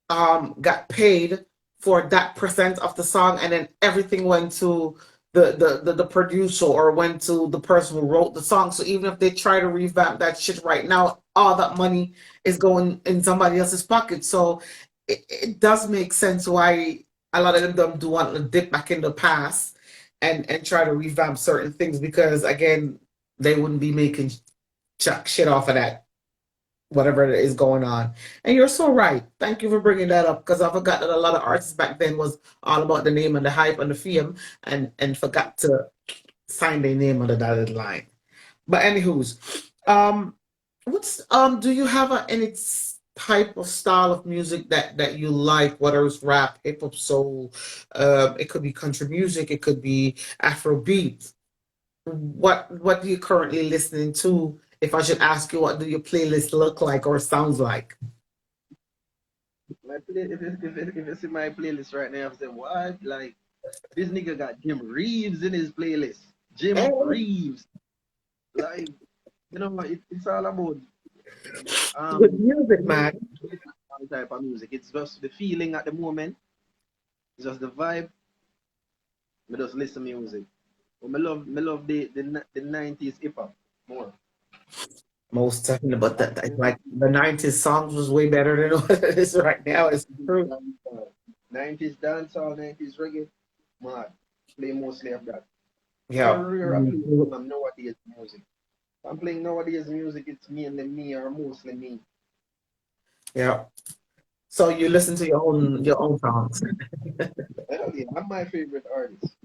got paid for that percent of the song, and then everything went to the producer or went to the person who wrote the song. So even if they try to revamp that shit right now, all that money is going in somebody else's pocket. So it does make sense why a lot of them don't do want to dip back in the past and try to revamp certain things, because again, they wouldn't be making chuck shit off of that, whatever is going on. And you're so right. Thank you for bringing that up, because I forgot that a lot of artists back then was all about the name and the hype and the fame, and forgot to sign their name on the dotted line. But anywho's, um, what's do you have any type of style of music that you like, whether it's rap, hip hop, soul, it could be country music, it could be Afrobeat. What do you currently listening to? If I should ask you, what do your playlist look like or sounds like? If you see my playlist right now, I'm saying what? Like this nigga got Jim Reeves in his playlist. Hey, Jim Reeves. Like, it's all about good music, me man. type of music. It's just the feeling at the moment. It's just the vibe. Me just listen to music. But me love the 90s hip hop more. Most definitely, but that like the 90s songs was way better than what it is right now. It's true. 90s dancehall, 90s reggae. Mad. Play mostly of that. Yeah. Very rare I play some nowadays music. If I'm playing nowadays music, it's mainly me or mostly me. Yeah. So you listen to your own songs. Hell yeah, I'm my favorite artist.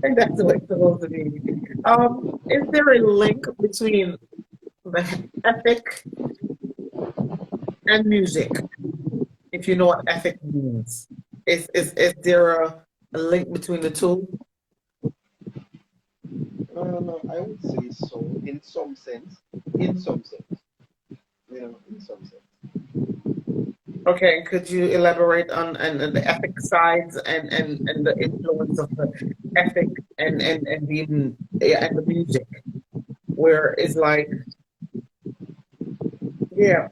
And that's the way it's supposed to be. Is there a link between the ethic and music? If you know what ethic means, is there a link between the two? No, I would say so in some sense. In some sense. In some sense. Okay, could you elaborate on and the ethic sides and the influence of the ethic and even yeah, and the music, where it's like, yeah,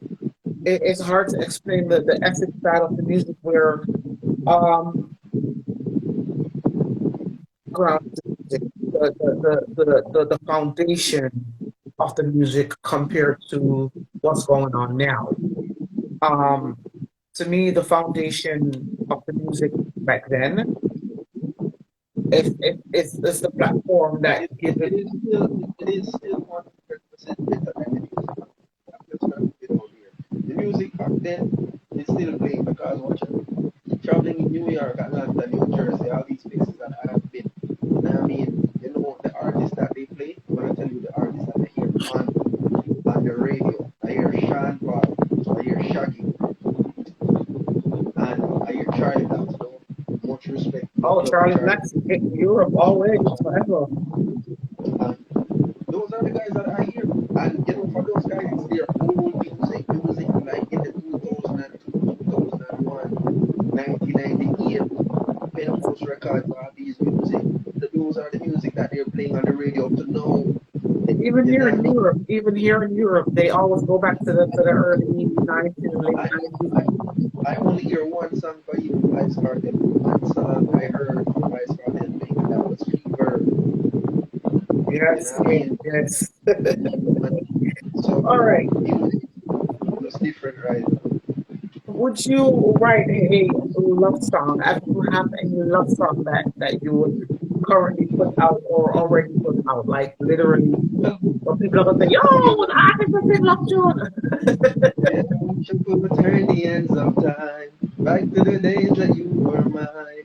it's hard to explain the ethics side of the music where um ground music, the foundation of the music compared to what's going on now. Um, to me, the foundation of the music back then is the platform that gives it. It is still 100% better than the music. I'm just gonna put it out here. The music back then is still playing because watch it. Traveling in New York, Atlanta, New Jersey, all these places that I have been. And I mean, you know the artists that they play. I'm gonna tell you the artists that I hear on the radio. I hear Sean Paul, I hear Shaggy, and I hear Charlie Dance. So much respect, much Oh, love to Charlie Charlie. Black's hitting Europe always forever. And those are the guys that I hear. And you know, for those guys, it's their old music like in the 2002, 2001, 1998, Penpost Records, all these music. Those are the music that they're playing on the radio up to now. Even You know here what I in mean? Europe, they always go back to the early 90s, late I, 90s. I only hear one song for you, Vice Cartel. One song I heard from Vice Cartel playing, and that was Fever. You know Yes, what I mean? yes. So, All right. music was different, right? Would you write a love song? Have you have any love song that you would currently put out or already put out? Like literally, or people are gonna say, "Yo, the artist has been love tune." Yeah, should turn the ends of time back to the days that you were mine.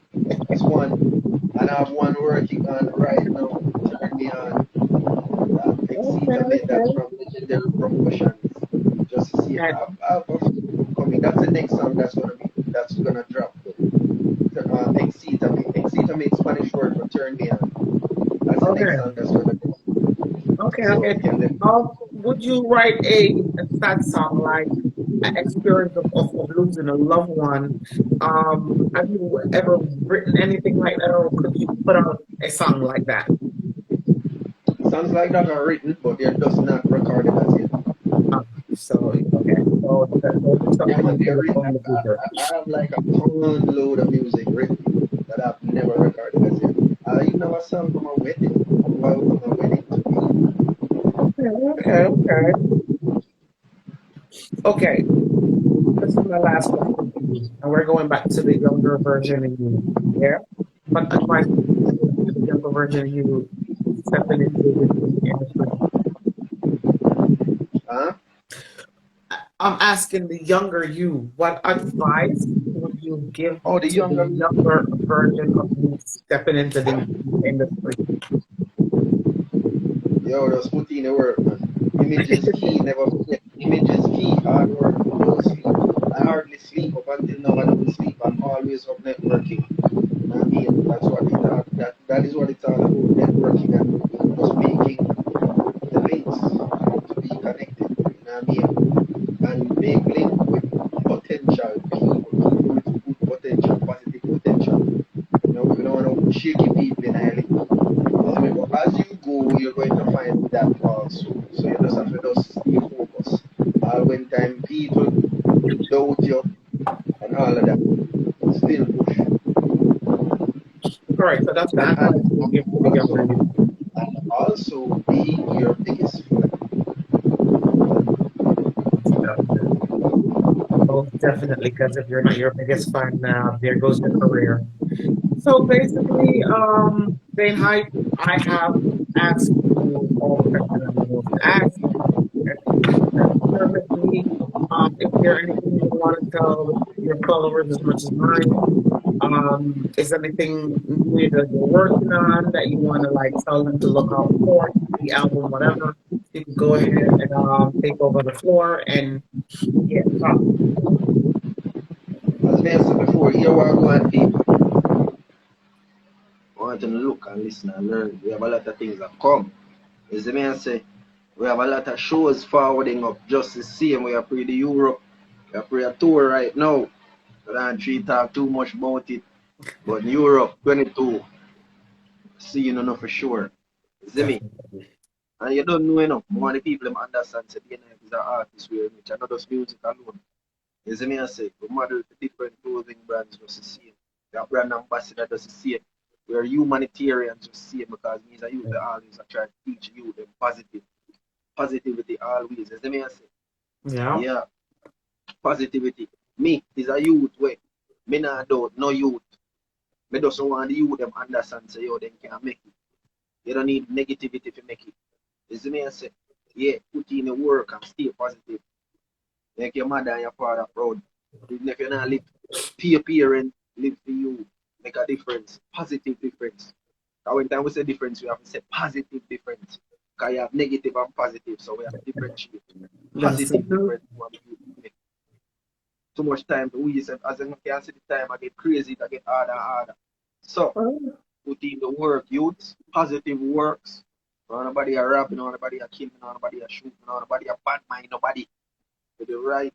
That's one, and I have one working on right now. Turn me on. Okay, Exceed it. That's okay. from Legendary Promotions. Just to see, And I've a few coming. That's the next song that's gonna drop. Exceed me. Exceed me is Spanish word for turn me on. That's the next okay, song that's gonna drop. okay, So okay. yeah, Would you write a sad song like an experience of losing a loved one? Have you ever written anything like that, or could you put out a song like that? songs like that are written, but they're just not recorded as yet. So okay, so it's Yeah, something man, you they're can look written. for in the future. I have like a ton load of music written that I've never recorded as yet. I even have a song from a wedding. Why from a wedding to me? Okay, okay, okay, okay. This is my last question for you, and we're going back to the younger version of you. Yeah, what advice would you give to the younger version of you stepping into the music industry? Huh? I'm asking the younger you, what advice would you give Oh, the to the younger me. younger version of you stepping into the music industry? Yo, just put in the work, man. Image is key, never forget. Image is key, hard work, don't sleep. I hardly sleep up until now. I don't sleep. I'm always up networking. I mean, that's what it all, that is what it's all about, networking and just making the links to be connected. You know what I mean? And make link with potential people with good potential, positive potential. You know, we don't want to shaky people in our link. But as you go, you're going to find that also. So you just have to just stay focused. When time people doubt you and all of that, still push. Correct. So that's the And advice and you give to the also younger you. and also be your biggest fan. Definitely. Most definitely, because if you're not your biggest fan, there goes your career. So basically, saying hi, I have asked you all the questions I'm going to ask. Share with me, if there anything you want to tell your followers as much as mine. Is there anything new that you're working on that you want to like tell them to look out for, the album, whatever? You can go ahead and take over the floor and yeah, talk. As mentioned before, here we are going people. I want them to look and listen and learn. We have a lot of things that come. As the man say, we have a lot of shows forwarding up just the same. We are pre the Europe, we are pre a tour right now. I don't treat talk too much about it. But in Europe 22, see you know for sure. See me? Definitely. And you don't know enough. More the people them understand say the is an artist we which are not just music alone. You see me I say, we model the different clothing brands just the same. The brand ambassador just the same. We're humanitarians just the same because me as a youth always I try to teach you them positivity always. You see me I say? Yeah. Yeah, positivity. Me is a youth way. Me not doubt no youth. Me just want the youth them understand say yo them can make it. You don't need negativity to make it. You see me I say? Yeah, put in the work and stay positive. Make your mother and your father proud. Even if you're not live for your parents, live for you. Make a difference. Positive difference. And when time we say difference, we have to say positive difference. Because you have negative and positive, so we have to differentiate. That's Positive true. difference. Too much time to we say, as you can see the time I get crazy, I get harder and harder. So put in the work, youths, positive works. Nobody are robbing, nobody are killing, nobody are shooting, nobody are bad mind, nobody. To the right.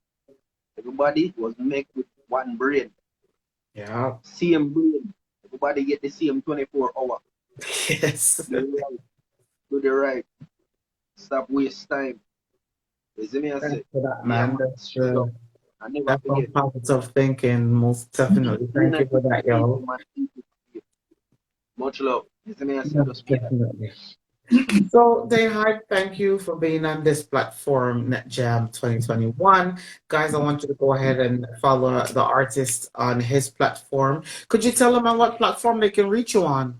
Everybody was made with one brain. Yeah. Same brain. Everybody get the same 24 hour. Yes. Do the right. Do the right. Stop waste time. You see me I say? Thanks for that, Yeah, man. man. Straight up. I never That's some forget. positive thinking, most definitely. Thank you for that, yo. Much love. You see me I say? Most Just me. definitely. So, Dayhype, thank you for being on this platform, NetJam 2021. Guys, I want you to go ahead and follow the artist on his platform. Could you tell them on what platform they can reach you on?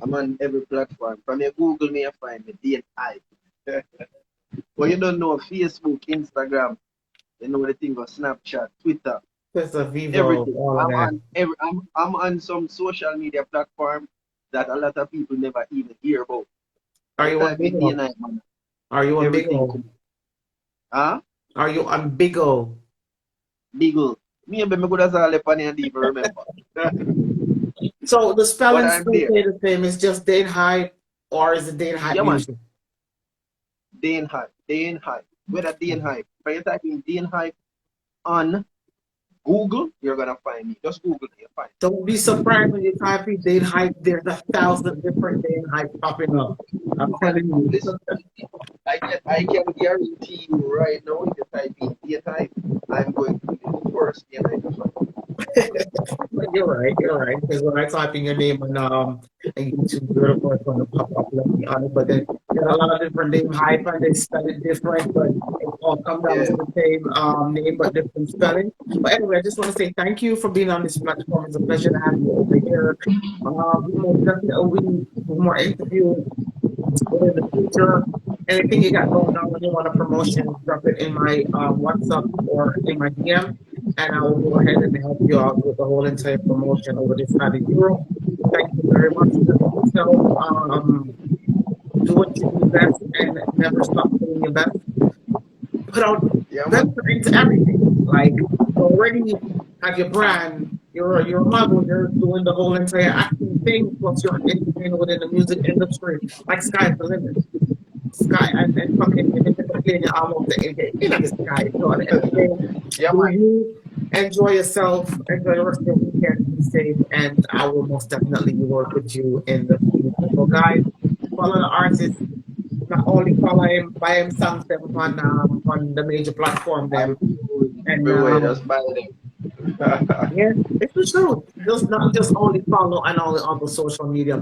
I'm on every platform. From your Google me, you find me, Dayhype. But you don't know Facebook, Instagram, you know the thing of Snapchat, Twitter, There's a Vivo, everything. all of that. I'm on some social media platform that a lot of people never even hear about. Are you on Type in Bigo? Dayhype, man. Are you on Everything Bigo? come. Huh? Are you on Bigo? Beagle. Me and me good as all up on and even remember. So the But spelling I'm still there. stay the same. It's just Dayhype, or is it Dayhype Yeah, man. Music? Dayhype. Whether Dayhype. If you type in Dayhype on Google, you're gonna find me. Just Google me, you find me. Don't be surprised when you type in Dayhype. There's 1,000 different Dayhype popping up. I'm telling you. Listen, I can guarantee you right now, if you type in Dayhype, I'm going to be the first Dayhype to find. You're right. You're right. Because when I type in your name on YouTube, you're the first one to pop up. Let's be honest. But then there's a lot of different Dayhype, and they spell it different, but it all comes down Yeah. to the same name but different spelling. But anyway, I just want to say thank you for being on this platform. It's a pleasure to have you over here. We most definitely do more interviews in the future. Anything you got going on when you want a promotion, drop it in my WhatsApp or in my DM, and I will go ahead and help you out with the whole entire promotion over this side of Europe. Thank you very much. So, do what you do best and never stop doing your best. Put out Yeah, man. venture into everything. Like you already have your brand, you're a model, you're doing the whole entire acting thing, plus you're an entertainer within the music industry. Like sky's the limit. Sky and fucking entertain almost the sky. So at the end of the day, Yeah, do man. you enjoy yourself, enjoy the rest of your weekend, be safe, and I will most definitely work with you in the future. So guys, follow the artist, not only follow him, buy him songs them on the major platform them. And Everywhere, just buy them. yeah, it's the truth. Just not just only follow and all the other social media.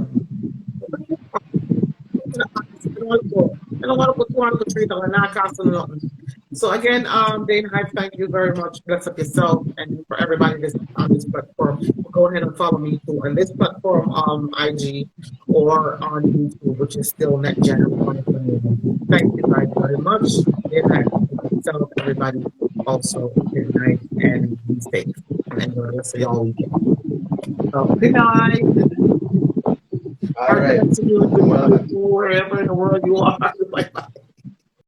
I don't want to put $200 not costing nothing. So again, Dayhype, thank you very much. Bless up yourself and for everybody that's on this platform. Go ahead and follow me too on this platform on IG or on YouTube, which is still NetJam 2021. Thank you guys very much. Dayhype, yourself, everybody. Also, good night and be safe and enjoy the rest of your weekend. So, good night. All right. To you, wherever in the world you are.